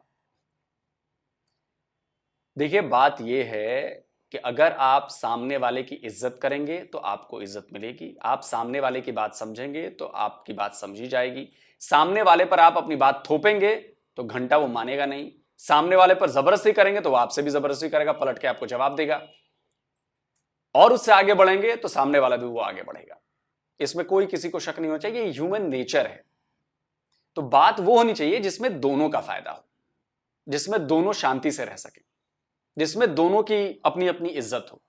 देखिए बात यह है कि अगर आप सामने वाले की इज्जत करेंगे तो आपको इज्जत मिलेगी, आप सामने वाले की बात समझेंगे तो आपकी बात समझी जाएगी। सामने वाले पर आप अपनी बात थोपेंगे तो घंटा वो मानेगा नहीं। सामने वाले पर जबरदस्ती करेंगे तो वो आपसे भी जबरदस्ती करेगा, पलट के आपको जवाब देगा। और उससे आगे बढ़ेंगे तो सामने वाला भी वो आगे बढ़ेगा। इसमें कोई किसी को शक नहीं होना चाहिए, ये ह्यूमन नेचर है। तो बात वो होनी चाहिए जिसमें दोनों का फायदा हो, जिसमें दोनों शांति से रह सके, जिसमें दोनों की अपनी अपनी इज्जत हो।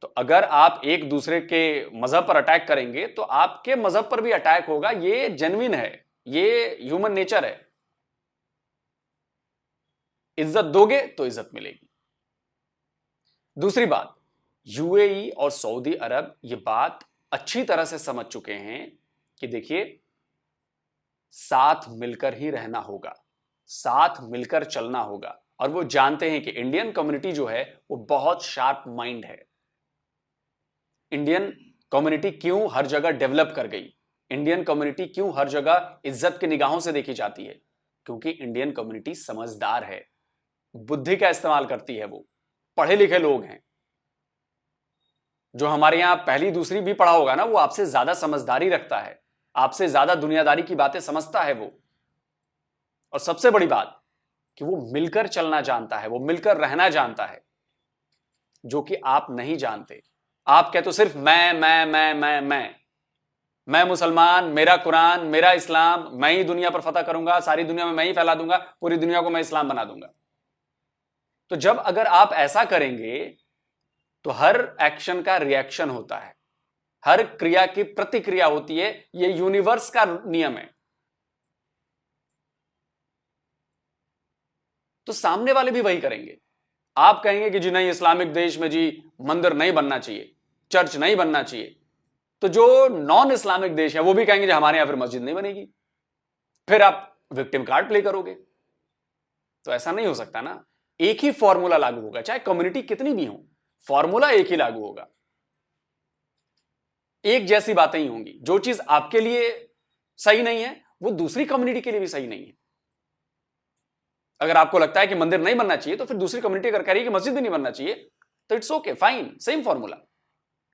तो अगर आप एक दूसरे के मजहब पर अटैक करेंगे तो आपके मजहब पर भी अटैक होगा। ये जेन्युइन है, ये ह्यूमन नेचर है। इज्जत दोगे तो इज्जत मिलेगी। दूसरी बात, यूएई और सऊदी अरब ये बात अच्छी तरह से समझ चुके हैं कि देखिए, साथ मिलकर ही रहना होगा, साथ मिलकर चलना होगा। और वो जानते हैं कि इंडियन कम्युनिटी जो है वो बहुत शार्प माइंड है। इंडियन कम्युनिटी क्यों हर जगह डेवलप कर गई, इंडियन कम्युनिटी क्यों हर जगह इज्जत की निगाहों से देखी जाती है, क्योंकि इंडियन कम्युनिटी समझदार है, बुद्धि का इस्तेमाल करती है, वो पढ़े लिखे लोग हैं। जो हमारे यहां पहली दूसरी भी पढ़ा होगा ना, वो आपसे ज्यादा समझदारी रखता है, आपसे ज्यादा दुनियादारी की बातें समझता है वो। और सबसे बड़ी बात कि वो मिलकर चलना जानता है, वो मिलकर रहना जानता है, जो कि आप नहीं जानते। आप कहते हो सिर्फ मैं मुसलमान, मेरा कुरान, मेरा इस्लाम, मैं ही दुनिया पर फतह करूंगा, सारी दुनिया में मैं ही फैला दूंगा, पूरी दुनिया को मैं इस्लाम बना दूंगा। तो जब अगर आप ऐसा करेंगे तो हर एक्शन का रिएक्शन होता है, हर क्रिया की प्रतिक्रिया होती है। यह यूनिवर्स का नियम है। तो सामने वाले भी वही करेंगे। आप कहेंगे कि जी नहीं, इस्लामिक देश में जी मंदिर नहीं बनना चाहिए, चर्च नहीं बनना चाहिए, तो जो नॉन इस्लामिक देश है वो भी कहेंगे जी हमारे यहां फिर मस्जिद नहीं बनेगी। फिर आप विक्टिम कार्ड प्ले करोगे। तो ऐसा नहीं हो सकता ना। एक ही फॉर्मूला लागू होगा, चाहे कम्युनिटी कितनी भी हो, फॉर्मूला एक ही लागू होगा। एक जैसी बातें ही होंगी। जो चीज आपके लिए सही नहीं है वो दूसरी कम्युनिटी के लिए भी सही नहीं है। अगर आपको लगता है कि मंदिर नहीं बनना चाहिए तो फिर दूसरी कम्युनिटी अगर कह रही है कि मस्जिद भी नहीं बनना चाहिए तो it's okay, fine, same formula.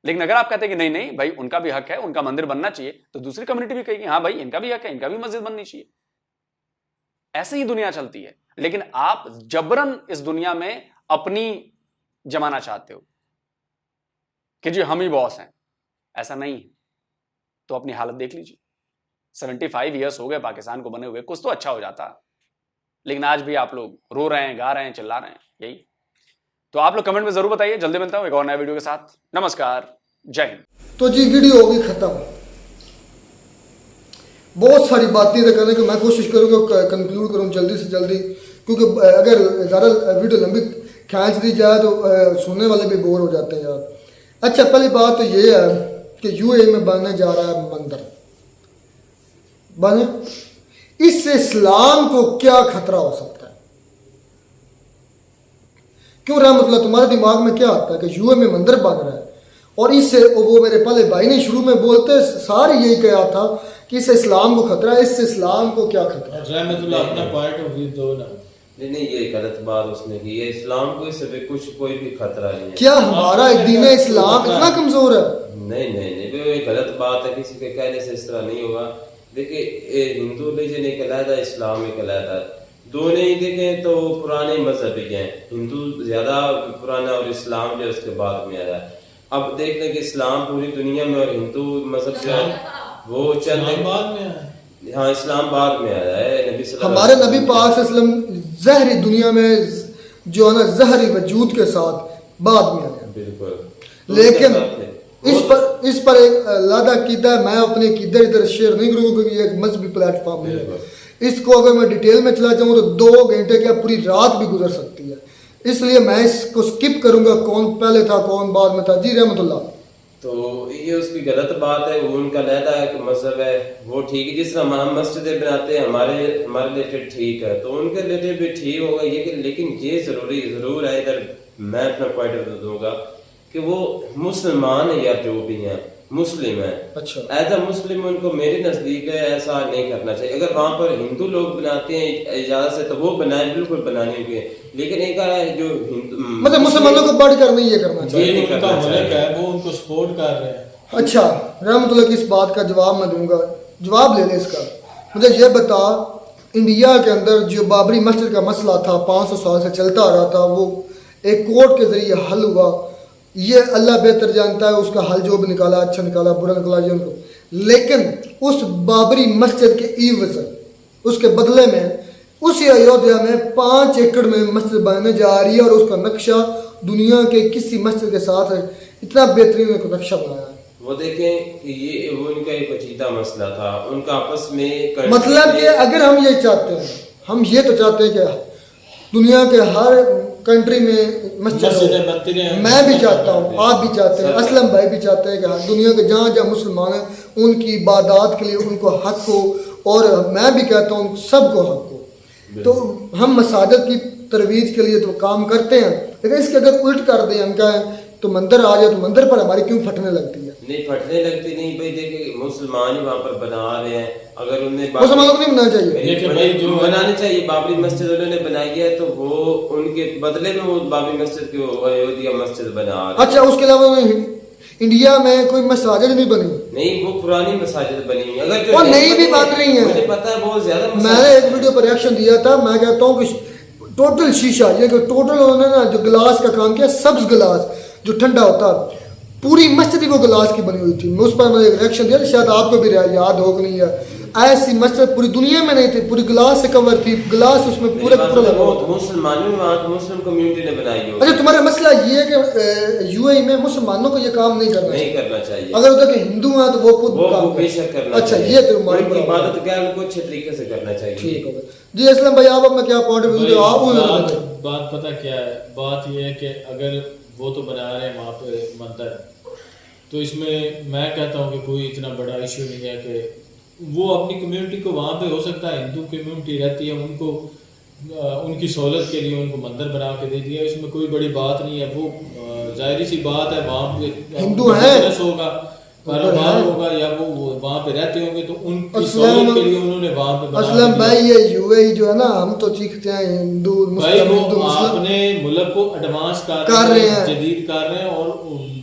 लेकिन अगर आप कहते हैं कि नहीं नहीं भाई, उनका भी हक है, उनका मंदिर बनना चाहिए, तो दूसरी कम्युनिटी भी कहेगी हाँ भाई इनका भी हक है, इनका भी मस्जिद बननी चाहिए। ऐसे ही दुनिया चलती है। लेकिन आप जबरन इस दुनिया में अपनी जमाना चाहते हो कि जी हम ही बॉस हैं। ऐसा नहीं है। तो अपनी हालत देख लीजिए। 75 ईयर्स हो गए पाकिस्तान को बने हुए, कुछ तो अच्छा हो जाता, लेकिन आज भी आप लोग रो रहे हैं, गा रहे हैं, चिल्ला रहे हैं। यही तो आप लोग कमेंट में जरूर बताइए। जल्दी मिलता हूं एक और नए वीडियो के साथ। नमस्कार, जय हिंद। तो जी वीडियो होगी खत्म। बहुत सारी बातें तो करने की मैं कोशिश करूंगा कंक्लूड करूं जल्दी से जल्दी, क्योंकि अगर ज़्यादा वीडियो लंबी खींच दी जाए तो सुनने वाले भी बोर हो जाते हैं यार। अच्छा, पहली बात तो ये है कि यूएई में बनने जा रहा है मंदिर, बने, इससे इस्लाम को क्या खतरा हो सकता है? क्यों रहमतुल्लाह, तुम्हारे दिमाग में क्या आता है कि यूएई में मंदिर बन रहा है और इससे, वो मेरे पहले भाई ने शुरू में बोलते सारे यही कहा था कि इससे इस्लाम को खतरा है, इससे इस्लाम को क्या खतरा है? रहमतुल्लाह अपना पॉइंट ऑफ व्यू दो ना। नहीं, ये गलत बात उसने की है। इस्लाम को इससे कुछ कोई भी खतरा नहीं है। क्या हमारा दीन इस्लाम इतना कमजोर है? नहीं नहीं नहीं, ये गलत बात है। किसी के कहने से इस तरह नहीं होगा। देखिए, हिंदू रिलीजन एक अलग है, इस्लाम एक अलग है। दोनों ही देखें तो पुराने मजहब ही हैं। हिंदू ज्यादा पुराना और इस्लाम जो उसके बाद में आया। अब देख लें कि इस्लाम पूरी दुनिया में और हिंदू मजहब जो है वो चंद बाद में आया। हाँ, इस्लाम बाद में आया है। हमारे नबी पाक सल्लम जहरी दुनिया में जो है ना, जहरी वजूद के साथ बाद में आया। बिल्कुल। लेकिन इस पर एक लादा कीदा है। मैं अपने इधर शेयर नहीं करूंगा क्योंकि ये एक मजहबी प्लेटफॉर्म है। इसको अगर मैं डिटेल में चला जाऊं तो 2 घंटे क्या पूरी रात भी गुजर सकती है, इसलिए मैं इसको स्किप करूंगा। कौन पहले था कौन बाद में था। जी रहमतुल्लाह। तो ये उसकी गलत बात है। वो उनका लहदा है कि मजहब है वो ठीक है। जिस तरह हम मस्जिदें बनाते हैं हमारे रिलेटेड ठीक है, तो उनके रिलेटेड भी ठीक होगा ये कि, लेकिन ये जरूर है, इधर मैं अपना पॉइंट ऑफ व्यू दूंगा कि वो मुसलमान है या जो भी हैं मुस्लिम है। अच्छा, एज अ मुस्लिम उनको मेरे नजदीक है ऐसा नहीं करना चाहिए। अगर वहाँ पर हिंदू लोग बनाते हैं इजाजत से तो वो बनाए, बिल्कुल बनाने होंगे। लेकिन एक है जो हिंदू मतलब मुसलमानों को बढ़कर नहीं ये करना चाहिए। नहीं करना चाहिए। वो उनको सपोर्ट कर रहे हैं। अच्छा, रहमतुल्लाह की इस बात का जवाब मैं दूंगा। जवाब ले ले इसका। मुझे ये बता, इंडिया के अंदर जो बाबरी मस्जिद का मसला था 500 साल से चलता आ रहा था, वो एक कोर्ट के जरिए हल हुआ। ये अल्लाह बेहतर जानता है उसका हल जो भी निकाला, अच्छा निकाला बुरा निकाला ये उनको। लेकिन उस बाबरी मस्जिद के ईवज़, उसके बदले में उसी अयोध्या में 5 एकड़ में मस्जिद बनने जा रही है और उसका नक्शा दुनिया के किसी मस्जिद के साथ इतना बेहतरीन एक नक्शा बनाया है। वो देखें कि ये वो उनका एक पेचीदा मसला था, उनका आपस में मतलब कि अगर हम ये चाहते हैं, हम ये तो चाहते हैं कि दुनिया के हर कंट्री में मस्जिदें बनती रहें, मैं भी चाहता हूँ, आप भी चाहते हैं, असलम भाई भी चाहते हैं कि दुनिया के जहाँ जहाँ मुसलमान हैं उनकी इबादत के लिए उनको हक हो, और मैं भी कहता हूँ सबको हक हो। तो हम मसाजिद की तरवीज के लिए तो काम करते हैं, लेकिन इसके अगर उल्ट कर दें, हम कहें तो मंदिर आ जाए तो मंदिर पर हमारी क्यों फटने लगती है? नहीं फटने लगती नहीं भाई, देखिए मुसलमान ही वहाँ पर बना रहे हैं, अगर उन्हें मुसलमानों को नहीं बनाना चाहिए, देखिए भाई जो बनानी चाहिए। बाबरी मस्जिद उन्होंने बनाई है तो वो उनके बदले में वो बाबरी मस्जिद को अयोध्या मस्जिद बना रहे। अच्छा, उसके अलावा इंडिया में कोई मसाजिद नहीं बनी? नहीं, वो पुरानी मसाजिद बनी हुई, अगर जो और नई भी बन रही है, मुझे पता है बहुत ज्यादा। मैंने एक वीडियो पर रिएक्शन दिया था, मैं कहता हूँ कि टोटल शीशा, ये टोटल उन्होंने ना जो गिलास का काम किया, सब्ज गिलास जो ठंडा होता, पूरी मस्जिद ही वो गिलास की बनी हुई थी। मैं उस पर मैंने एक रिएक्शन दिया, शायद आपको भी याद हो कि नहीं है। ऐसी मस्जिद पूरी दुनिया में नहीं थी, पूरी गिलास से कवर थी, गिलास उसमें पूरे मुसलमानों ने मुस्लिम कम्युनिटी ने बनाई है। अच्छा, तुम्हारा मसला ये है कि यूएई में मुसलमानों को ये काम नहीं करना चाहिए। अगर उधर के हिंदू हैं तो वो खुद बेशक करना। अच्छा, ये तो इबादत क्या उनको अच्छे तरीके से करना चाहिए। ठीक है जी। असलम भाई, आप अपना क्या पॉइंट ऑफ व्यू? आप बात पता क्या है, बात ये है कि अगर वो तो बना रहे हैं वहाँ पे मंदिर, तो इसमें मैं कहता हूँ कि कोई इतना बड़ा इशू नहीं है कि वो अपनी कम्युनिटी को वहाँ पे, हो सकता है हिंदू कम्युनिटी रहती है, उनको उनकी सहूलत के लिए उनको मंदिर बना के दे दिया, इसमें कोई बड़ी बात नहीं है। वो जाहिर सी बात है, वहाँ पे हिंदू है, होगा, कारोबार होगा, या वो वहाँ पे रहते होंगे तो उनकी सहूलत के लिए उन्होंने वहाँ पे। असलम भाई, ये यूएई जो है ना, हम तो चीखते हैं हिंदू मुस्लिम, अपने मुल्क को एडवांस कर रहे हैं, जदीद कर रहे हैं, और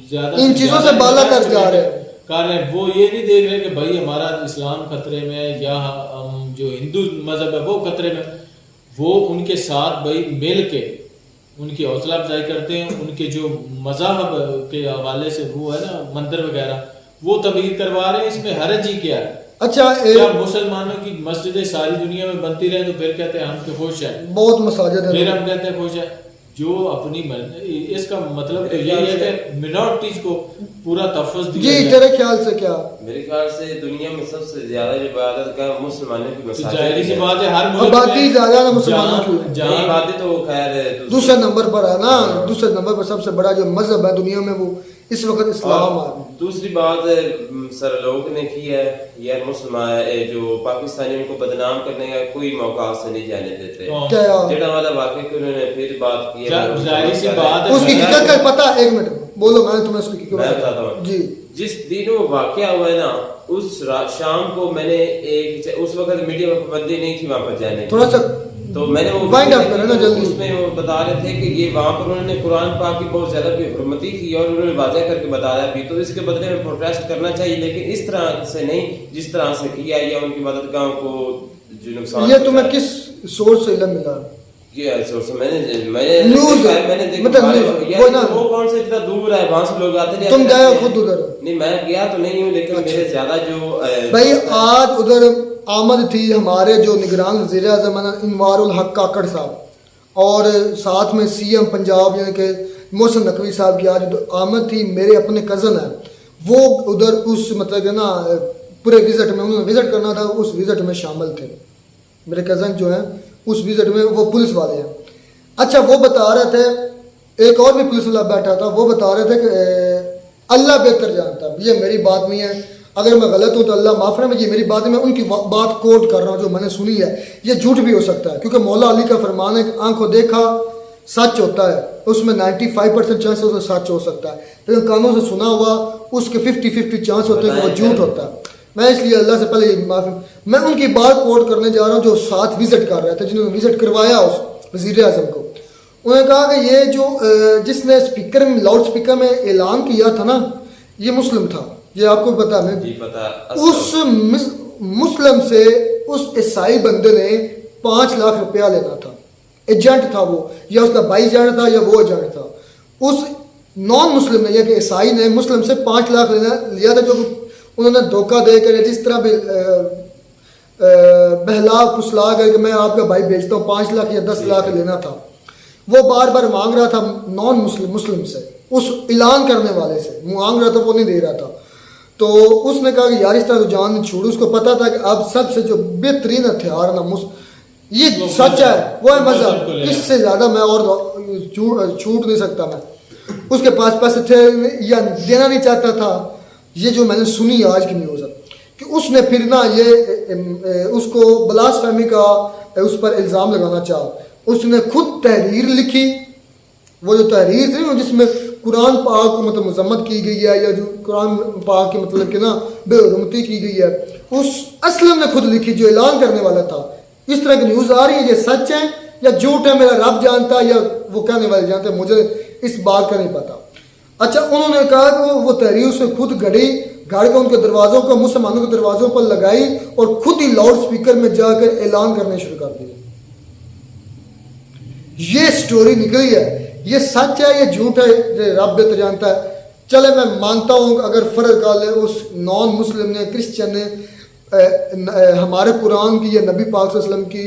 ज्यादा इन चीजों से बाला कर जा रहे हैं। कारण वो ये नहीं देख रहे कि भाई हमारा इस्लाम खतरे में है या हम जो हिंदू मजहब है वो खतरे में। वो उनके साथ भाई मिल के उनकी हौसला अफजाई करते हैं, उनके जो मजहब के हवाले से वो है ना मंदिर वगैरह, वो तमीर करवा रहे हैं। इसमें हरज ही क्या है? अच्छा, क्या मुसलमानों की मस्जिदें सारी दुनिया में बनती रहे तो फिर कहते हैं हम तो खुश हैं, बहुत मसाजिद है, फिर हम कहते हैं खुश है। जो अपनी इसका मतलब तो यही है कि मिनॉरिटीज को पूरा तहफ़्फ़ुज़ दिया जी। तेरे ख्याल से क्या? मेरे ख्याल से दुनिया में सबसे ज्यादा इबादत का मुसलमानों की मसाजिद, जाहिर सी बात है, हर मुल्क आबादी ज्यादा है मुसलमानों की, जहाँ आबादी तो खैर दूसरे नंबर पर है ना। दूसरे नंबर पर सबसे बड़ा जो मजहब है दुनिया में वो इस वक्त इस्लाम है। दूसरी बात सर लोग ने की है यार, मुसलमान जो पाकिस्तानी उनको बदनाम करने का कोई मौका से नहीं जाने देते। जेड़ा वाला वाकई कि उन्होंने फिर बात की है, जाहिर सी बात है, उसकी हकीकत का पता। एक मिनट बोलो, मैं तुम्हें उसकी हकीकत बताता हूँ जी। जिस दिन वो वाकया हुआ है ना, उस शाम को मैंने एक, उस वक्त मीडिया में पाबंदी नहीं थी वहाँ पर जाने की, थोड़ा सा तो मैंने वो वाइंड अप करो ना जल्दी। उसमें वो बता रहे थे कि ये वहाँ पर उन्होंने कुरान पाक की बहुत ज्यादा बेहुरमती की और उन्होंने वाज़ह करके बताया भी, तो इसके बदले में प्रोटेस्ट करना चाहिए, लेकिन इस तरह से नहीं जिस तरह से किया, या उनकी मददगाहों को जो नुकसान। ये तुम्हें किस सोर्स से इल्म मिला? मैंने न्यूज़ मतलब वो कौन से इतना दूर है, वहां से लोग आते नहीं। तुम गए हो खुद उधर? नहीं, मैं गया तो नहीं हूँ, लेकिन मेरे ज्यादा जो भाई आज उधर आमद थी हमारे जो निगरान वज़ीर आज़म इनवारुल हक काकड़ साहब, और साथ में सीएम पंजाब यानी कि मोहसिन नकवी साहब की आज आमद थी। मेरे अपने कज़न है वो उधर उस मतलब ना पूरे विजिट में, उन्होंने विजिट करना था, उस विजिट में शामिल थे। मेरे कज़न जो हैं उस विजिट में वो पुलिस वाले हैं। अच्छा, वो बता रहे थे, एक और भी पुलिस वाला बैठा था, वो बता रहे थे कि अल्लाह बेहतर जानता। ये मेरी बात नहीं है, अगर मैं गलत हूँ तो अल्लाह माफ़ रहे, ये मेरी बात है, मैं उनकी बात कोट कर रहा हूँ जो मैंने सुनी है। ये झूठ भी हो सकता है, क्योंकि मौला अली का फरमान है कि आंखों देखा सच होता है, उसमें 95% चांस सच हो सकता है, लेकिन कानों से सुना हुआ उसके 50-50 चांस होते हैं कि वो झूठ होता है। मैं इसलिए अल्लाह से पहले माफ़ी, मैं उनकी बात कोट करने जा रहा हूँ जो साथ विजिट कर रहे थे, जिन्होंने विजिट करवाया उस वज़ीर आज़म को। उन्होंने कहा कि ये जो जिसने स्पीकर में, लाउड स्पीकर में ऐलान किया था ना, ये मुस्लिम था, ये आपको पता है? जी पता। उस मुस्लिम से उस ईसाई बंदे ने 5 लाख रुपया लेना था। एजेंट था वो, या उसका भाई एजेंट था या वो एजेंट था। उस नॉन मुस्लिम ने, या कि ईसाई ने मुस्लिम से 5 लाख लिया था, जो उन्होंने धोखा देकर जिस तरह भी बहला फुसला करके मैं आपका भाई बेचता हूँ 5 लाख या 10 लाख लेना था। वो बार बार मांग रहा था नॉन मुस्लिम से। उस ऐलान करने वाले से, मांग रहा था वो नहीं दे रहा था। तो उसने कहा कि यार इस तरह तो जान छोड़। उसको पता था कि अब सबसे जो बेहतरीन हथियार ना ये सच है, वो है मजहब, इससे ज़्यादा मैं और छूट नहीं सकता मैं। उसके पास पैसे थे या देना नहीं चाहता था। ये जो मैंने सुनी आज की न्यूज़ कि उसने फिर ना ये उसको ब्लास्फेमी का उस पर इल्ज़ाम लगाना चाहा। उसने खुद तहरीर लिखी, वो जो तहरीर थी जिसमें कुरान पाक को मतलब मजम्मत की गई है या जो कुरान पाक के मतलब कि ना बेहुरमती की गई है, उस असलम ने खुद लिखी जो ऐलान करने वाला था। इस तरह की न्यूज़ आ रही है, ये सच है या झूठ है मेरा रब जानता है या वो कहने वाले जानते हैं, मुझे इस बात का नहीं पता। अच्छा, उन्होंने कहा कि वो तहरीर उसने खुद गढ़ी, गाड़ के उनके दरवाज़ों को, मुसलमानों के दरवाज़ों पर लगाई और खुद ही लाउड स्पीकर में जाकर ऐलान करने शुरू कर दिया। ये स्टोरी निकली है, ये सच है, ये झूठ है, ये रब बेहतर जानता है। चले मैं मानता हूँ अगर फ़र्क आ ले उस नॉन मुस्लिम ने, क्रिश्चियन ने हमारे कुरान की या नबी पाक सल्लल्लाहु अलैहि वसल्लम की,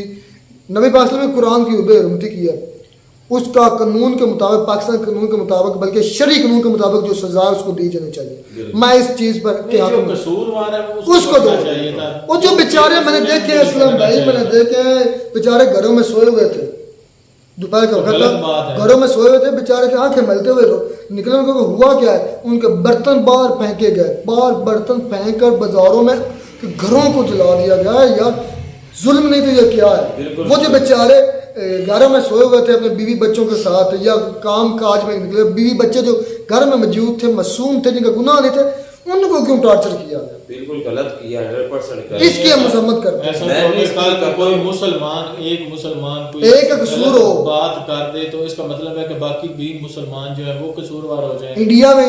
नबी पाक सल्लल्लाहु अलैहि वसल्लम ने कुरान की बेहुरमती की है, उसका कानून के मुताबिक, पाकिस्तान कानून के मुताबिक, बल्कि शरी कानून के मुताबिक जो सजा है उसको दी जानी चाहिए। मैं इस चीज़ पर कसूरवार है उसको दो। वो जो बेचारे मैंने देखे असलम भाई, मैंने देखे बेचारे घरों में सोए हुए थे, दोपहर का वक्त था, घरों में सोए हुए थे बेचारे की आंखें मलते हुए निकले। उनको हुआ क्या है, उनके बर्तन बाहर फेंके गए, बाहर बर्तन फेंक कर बाजारों में घरों को जला दिया गया। यार जुल्म नहीं तो ये क्या है। वो जो बेचारे घरों में सोए हुए थे अपने बीवी बच्चों के साथ या काम काज में निकले, बीवी बच्चे जो घर में मौजूद थे, मासूम थे, जिनका गुनाह नहीं थे, उनको क्यों टॉर्चर किया गया? बिल्कुल गलत किया, 100% इसकी हम मजम्मत करते हैं। कोई मुसलमान कोई एक कसूर हो बात कर दे तो इसका मतलब है कि बाकी भी मुसलमान जो है वो कसूरवार हो जाए। इंडिया में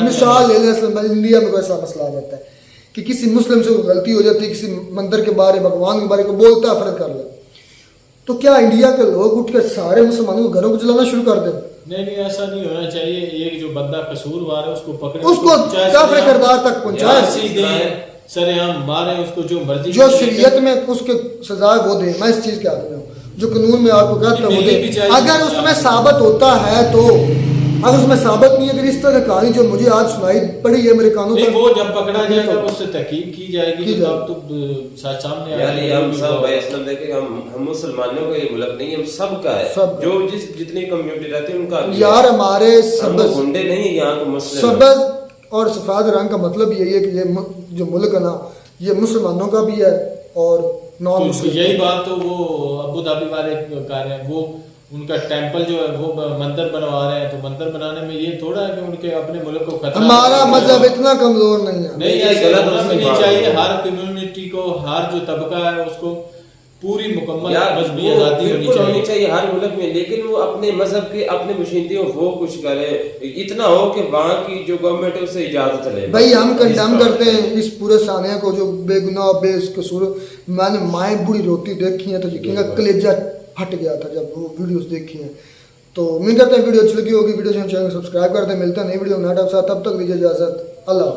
मिसाल ले लें, इंडिया में कोई ऐसा मसला आ जाता है कि किसी मुस्लिम से गलती हो जाती है, किसी मंदिर के बारे, भगवान के बारे को बोलता है, फर्क कर ले, तो क्या इंडिया के लोग उठ कर सारे मुसलमानों को घरों को जलाना शुरू कर दें? नहीं, ऐसा नहीं होना चाहिए। एक जो बंदा कसूरवार है उसको पकड़े, उसको काफिर किरदार तक पहुंचाए, सरेआम मारे उसको, जो मर्जी, जो शरीयत में उसके सजा वो दे। मैं इस चीज के आदमी हूँ, जो कानून में आपको कहता है वो दे। अगर उसमें साबित होता है तो, अगर उसमें साबित नहीं, अगर इस तरह कहानी जो मुझे आज सुनाई पड़ी है मेरे कानों पर, वो जब पकड़ा जाएगा उससे तहकीक की जाएगी, तब तो सामने यानी हम सब भाई असलम देखें, हम मुसलमानों का ये मुल्क नहीं, हम सब का है, जो जितनी कम्युनिटी रहती है उनका यार। हमारे गुंडे नहीं, यहाँ को मुस्लिम सबज और सफेद रंग का मतलब यही है कि ये जो मुल्क है ना, ये मुसलमानों का भी है और नॉन मुस्लिम। यही बात तो वो अबू धाबी वाले कर रहे हैं, वो उनका टेंपल जो है वो मंदिर बनवा रहे हैं। तो मंदिर बनाने में ये थोड़ा है कि उनके अपने मुल्क को खतरा, हमारा मजहब इतना कमजोर नहीं है। नहीं, ऐसा होना भी नहीं चाहिए। हर कम्युनिटी को, हर जो तबका है उसको पूरी मुकम्मल मजहबी आज़ादी होनी चाहिए हर मुल्क में, लेकिन वो अपने मजहब के, अपने मुशींदी वो कुछ करे, इतना हो कि वहाँ की जो गवर्नमेंट है उसे इजाजत ले। भाई हम कंडेम करते हैं इस पूरे सानिया को जो बेगुनाह बेकसूर। मैंने माएँ बूढ़ी रोती देखी है तो यकीन कलेजा फट गया था जब वो वीडियोस देखी हैं। तो उम्मीद करते हैं वीडियो अच्छी लगी होगी। वीडियो चैनल को सब्सक्राइब कर दें। मिलते हैं नई वीडियो नए टॉपिक के साथ, तब तक दीजिए इजाजत। अल्लाह।